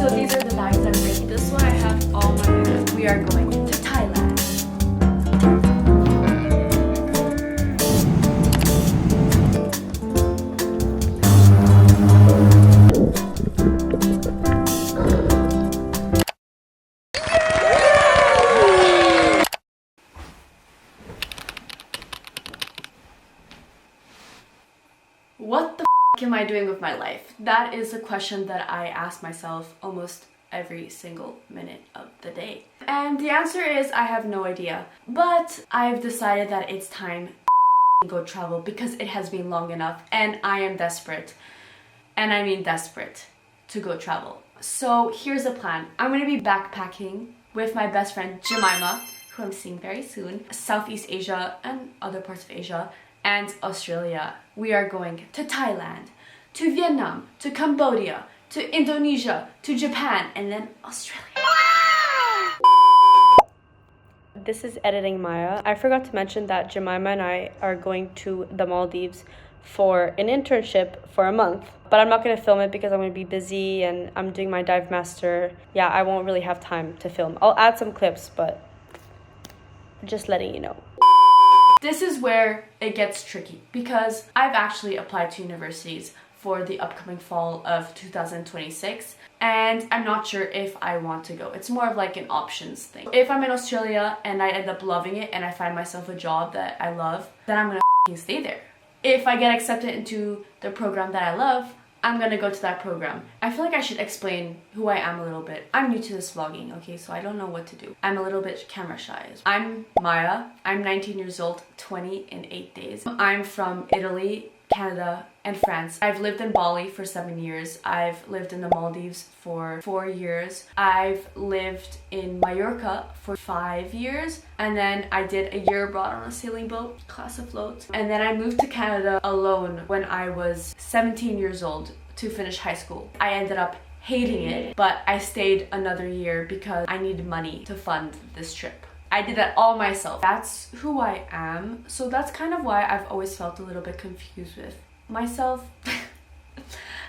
So these are the bags I'm bringing. This one I have all my food. We are going to Thailand. What the f am I doing with my life? That is a question that I ask myself almost every single minute of the day. And the answer is I have no idea. But I've decided that it's time to go travel because it has been long enough and I am desperate. And I mean desperate to go travel. So here's the plan. I'm gonna be backpacking with my best friend Jemima, who I'm seeing very soon, Southeast Asia and other parts of Asia, and Australia. We are going to Thailand, to Vietnam, to Cambodia, to Indonesia, to Japan, and then Australia. This is editing Maya. I forgot to mention that Jemima and I are going to the Maldives for an internship for a month. But I'm not going to film it because I'm going to be busy and I'm doing my dive master. Yeah, I won't really have time to film. I'll add some clips, but just letting you know. This is where it gets tricky because I've actually applied to universities for the upcoming fall of 2026 and I'm not sure if I want to go. It's more of like an options thing. If I'm in Australia and I end up loving it and I find myself a job that I love, then I'm gonna stay there. If I get accepted into the program that I love, I'm gonna go to that program. I feel like I should explain who I am a little bit. I'm new to this vlogging, okay, so I don't know what to do. I'm a little bit camera shy. I'm Maya. I'm 19 years old, 20 in 8 days. I'm from Italy, Canada, and France. I've lived in Bali for 7 years. I've lived in the Maldives for 4 years. I've lived in Mallorca for 5 years. And then I did a year abroad on a sailing boat, class afloat. And then I moved to Canada alone when I was 17 years old to finish high school. I ended up hating it, but I stayed another year because I needed money to fund this trip. I did that all myself. That's who I am. So that's kind of why I've always felt a little bit confused with myself.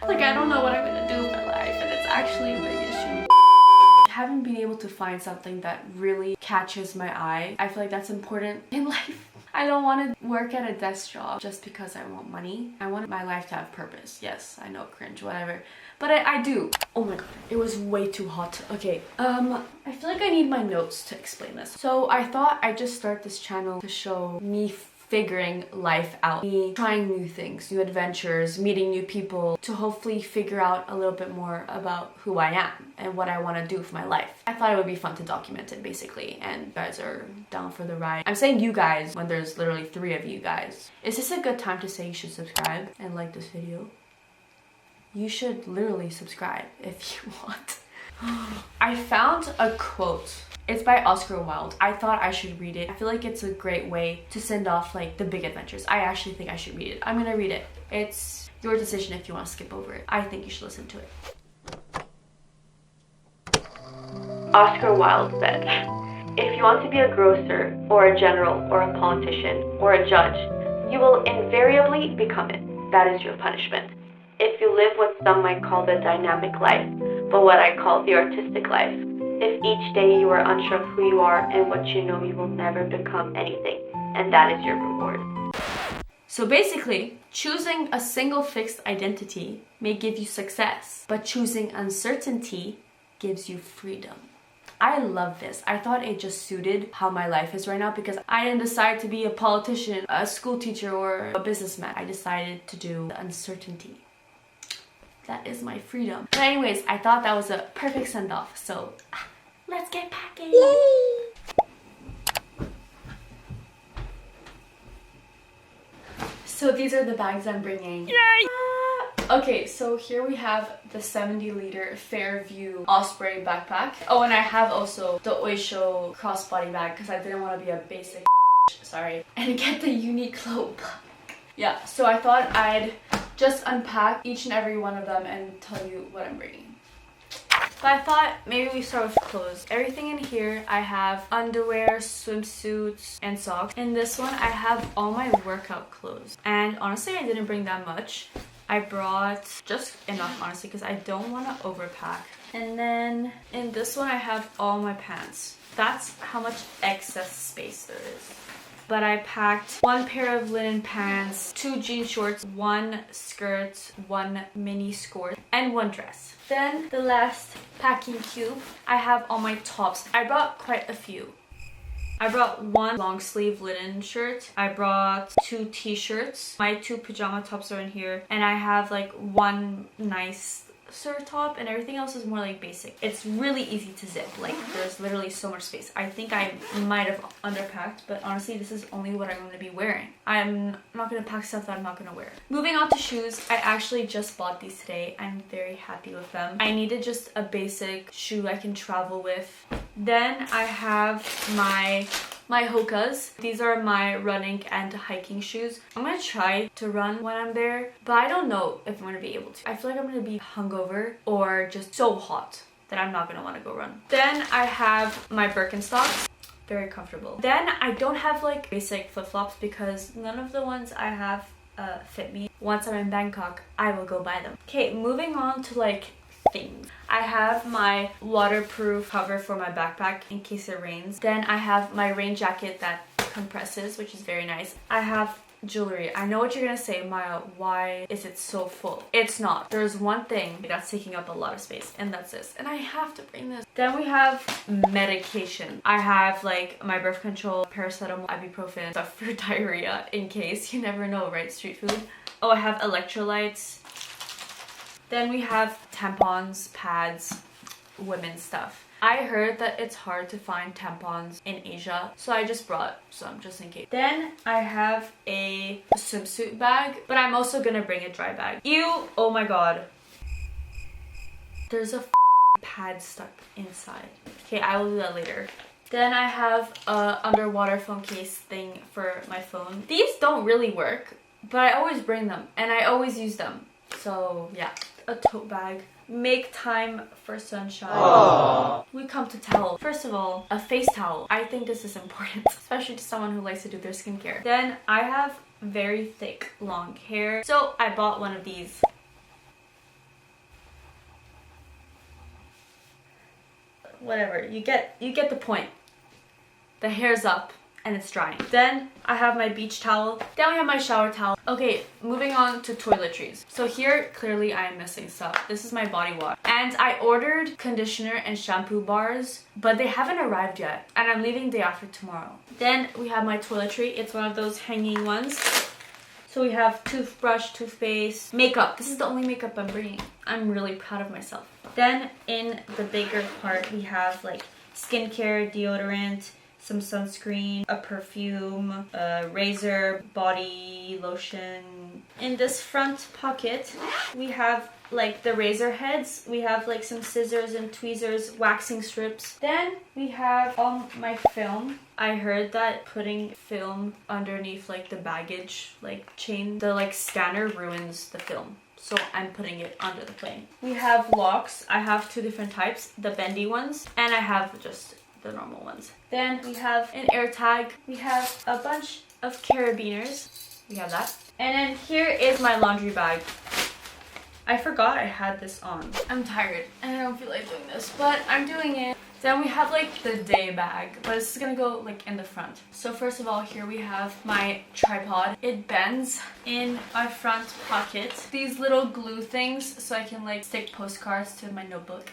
Like I don't know what I'm gonna do with my life and it's actually a big issue. I haven't been able to find something that really catches my eye. I feel like that's important in life. I don't want to work at a desk job just because I want money. I want my life to have purpose. Yes, I know, cringe, whatever. But I do. Oh my god, it was way too hot. Okay, I feel like I need my notes to explain this. So I thought I'd just start this channel to show me figuring life out, me trying new things, new adventures, meeting new people, to hopefully figure out a little bit more about who I am and what I want to do with my life. I thought it would be fun to document it basically, and you guys are down for the ride. I'm saying you guys when there's literally 3 of you guys. Is this a good time to say you should subscribe and like this video? You should literally subscribe if you want. I found a quote. It's by Oscar Wilde. I thought I should read it. I feel like it's a great way to send off like the big adventures. I actually think I should read it. I'm gonna read it. It's your decision if you want to skip over it. I think you should listen to it. Oscar Wilde said, "If you want to be a grocer or a general or a politician or a judge, you will invariably become it. That is your punishment. If you live what some might call the dynamic life, but what I call the artistic life, if each day you are unsure of who you are and what you know, you will never become anything, and that is your reward." So basically, choosing a single fixed identity may give you success, but choosing uncertainty gives you freedom. I love this. I thought it just suited how my life is right now because I didn't decide to be a politician, a school teacher, or a businessman. I decided to do uncertainty. That is my freedom. But anyways, I thought that was a perfect send-off, so let's get packing! Yay! So these are the bags I'm bringing. Yay! Okay, so here we have the 70-liter Fairview Osprey backpack. Oh, and I have also the Oisho crossbody bag because I didn't want to be a basic sorry. And get the Uniqlo bag. Yeah, so I thought I'd just unpack each and every one of them and tell you what I'm bringing. But I thought maybe we start with clothes. Everything in here, I have underwear, swimsuits, and socks. In this one, I have all my workout clothes. And honestly, I didn't bring that much. I brought just enough, honestly, because I don't want to overpack. And then in this one I have all my pants. That's how much excess space there is. But I packed one pair of linen pants, 2 jean shorts, 1 skirt, 1 mini skirt, and 1 dress. Then the last packing cube, I have all my tops. I brought quite a few. I brought 1 long sleeve linen shirt. I brought 2 t-shirts. My 2 pajama tops are in here. And I have like 1 nice top, and everything else is more like basic. It's really easy to zip. Like there's literally so much space. I think I might have underpacked, but honestly this is only what I'm going to be wearing. I'm not going to pack stuff that I'm not going to wear. Moving on to shoes, I actually just bought these today. I'm very happy with them. I needed just a basic shoe I can travel with. Then I have my Hokas. These are my running and hiking shoes. I'm gonna try to run when I'm there, but I don't know if I'm gonna be able to. I feel like I'm gonna be hungover or just so hot that I'm not gonna want to go run. Then I have my Birkenstocks. Very comfortable. Then I don't have like basic flip-flops because none of the ones I have fit me. Once I'm in Bangkok, I will go buy them. Okay, moving on to like things. I have my waterproof cover for my backpack in case it rains. Then I have my rain jacket that compresses, which is very nice. I have jewelry. I know what you're gonna say, Maya, why is it so full? It's not. There's one thing that's taking up a lot of space, and that's this. And I have to bring this. Then we have medication. I have like my birth control, paracetamol, ibuprofen, stuff for diarrhea in case. You never know, right? Street food. Oh, I have electrolytes. Then we have tampons, pads, women's stuff. I heard that it's hard to find tampons in Asia, so I just brought some just in case. Then I have a swimsuit bag, but I'm also gonna bring a dry bag. Ew! Oh my god. There's a pad stuck inside. Okay, I will do that later. Then I have a underwater phone case thing for my phone. These don't really work, but I always bring them and I always use them. So yeah. A tote bag. Make time for sunshine. Aww. We come to towel. First of all, a face towel. I think this is important, especially to someone who likes to do their skincare. Then I have very thick, long hair, so I bought one of these. Whatever, you get the point. The hair's up and it's drying. Then I have my beach towel. Then we have my shower towel. Okay, moving on to toiletries. So here, clearly I am missing stuff. This is my body wash. And I ordered conditioner and shampoo bars, but they haven't arrived yet. And I'm leaving day after tomorrow. Then we have my toiletry. It's one of those hanging ones. So we have toothbrush, toothpaste, makeup. This is the only makeup I'm bringing. I'm really proud of myself. Then in the bigger part, we have like skincare, deodorant, some sunscreen, a perfume, a razor, body lotion. In this front pocket, we have like the razor heads. We have like some scissors and tweezers, waxing strips. Then we have all my film. I heard that putting film underneath like the baggage like chain, the like scanner ruins the film. So I'm putting it under the plane. We have locks. I have 2 different types, the bendy ones, and I have just the normal ones. Then we have an air tag. We have a bunch of carabiners. We have that. And then here is my laundry bag. I forgot I had this on. I'm tired and I don't feel like doing this, but I'm doing it. Then we have like the day bag, but this is gonna go like in the front. So first of all, here we have my tripod. It bends in my front pocket. These little glue things so I can like stick postcards to my notebook.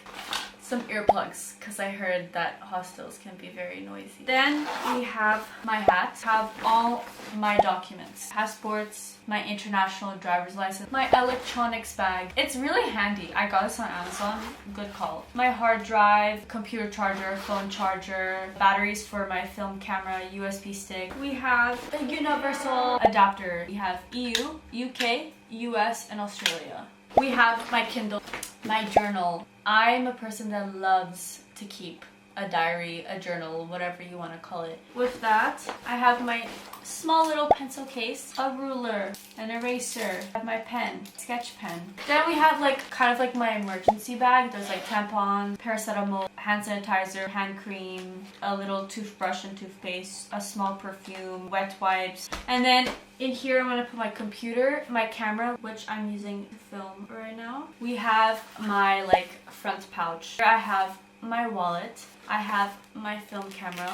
Some earplugs, because I heard that hostels can be very noisy. Then we have my hat, have all my documents, passports, my international driver's license, my electronics bag. It's really handy. I got this on Amazon. Good call. My hard drive, computer charger, phone charger, batteries for my film camera, USB stick. We have a universal adapter. We have EU, UK, US, and Australia. We have my Kindle, my journal. I'm a person that loves to keep a diary, a journal, whatever you want to call it. With that, I have my small little pencil case, a ruler, an eraser, I have my pen, sketch pen. Then we have like kind of like my emergency bag. There's like tampon, paracetamol, hand sanitizer, hand cream, a little toothbrush and toothpaste, a small perfume, wet wipes. And then in here I'm gonna put my computer, my camera, which I'm using to film right now. We have my like front pouch. Here I have my wallet. I have my film camera.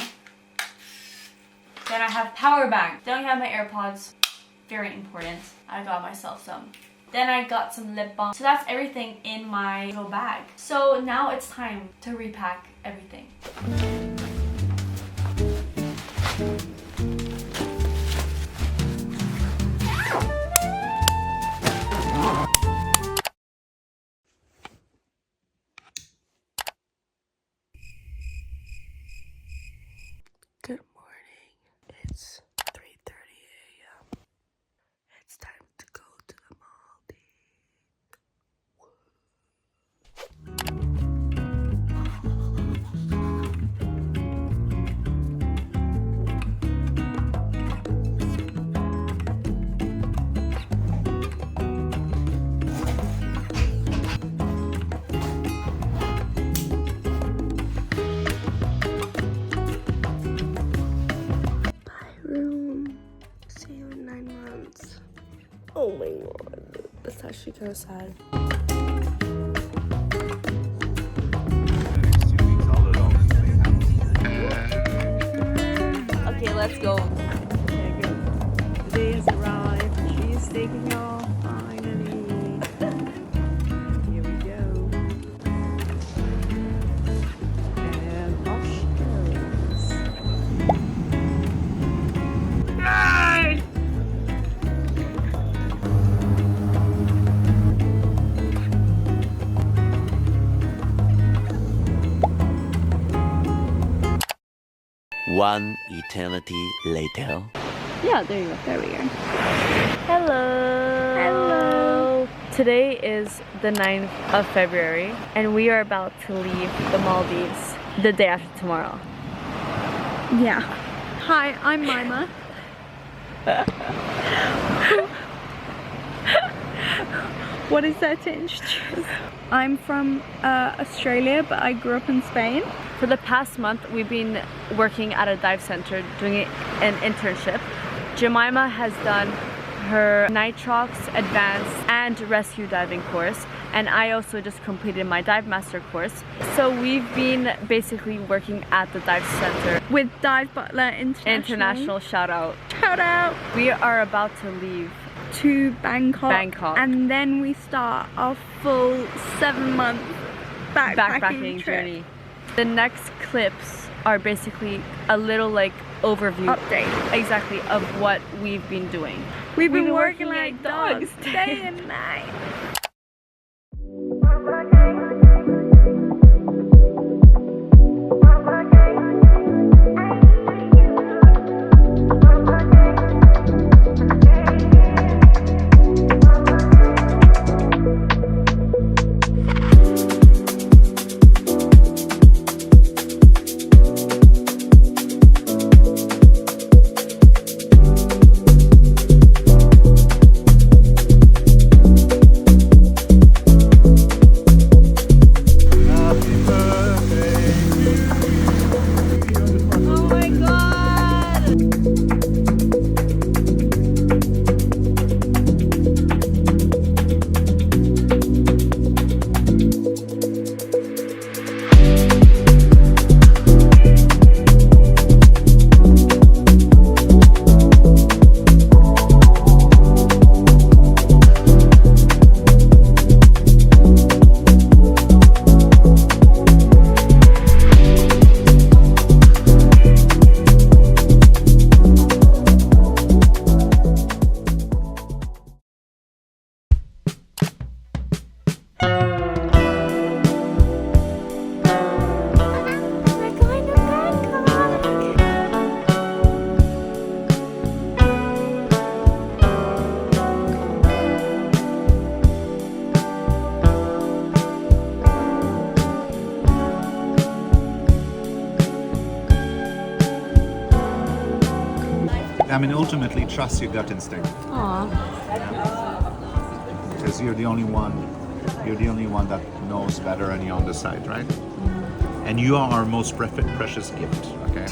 Then I have power bank. Then I have my AirPods. Very important. I got myself some. Then I got some lip balm. So that's everything in my little bag. So now it's time to repack everything. Good morning. It's 3:30 a.m. It's time to go to the Oh my god, that's actually kind of sad. Okay, let's go. The day has arrived. She's taking off finally. Here we go. And off she goes. Yay! One eternity later. Yeah, there you go. There we go. Hello. Hello. Today is the 9th of February and we are about to leave the Maldives the day after tomorrow. Yeah. Hi, I'm Mima. What is there to introduce? I'm from Australia, but I grew up in Spain. For the past month, we've been working at a dive center doing an internship. Jemima has done her nitrox, advanced, and rescue diving course, and I also just completed my dive master course. So we've been basically working at the dive center With Dive Butler International. Shout out. Shout out We are about to leave to Bangkok. and then we start our full 7-month backpacking journey. The next clips are basically a little like overview update. exactly of what we've been doing. We've been working like dogs day and night. I mean, ultimately, trust your gut instinct. Aw. Because you're the only one. You're the only one that knows better, and you're on the side, right? And you are our most precious gift. Okay.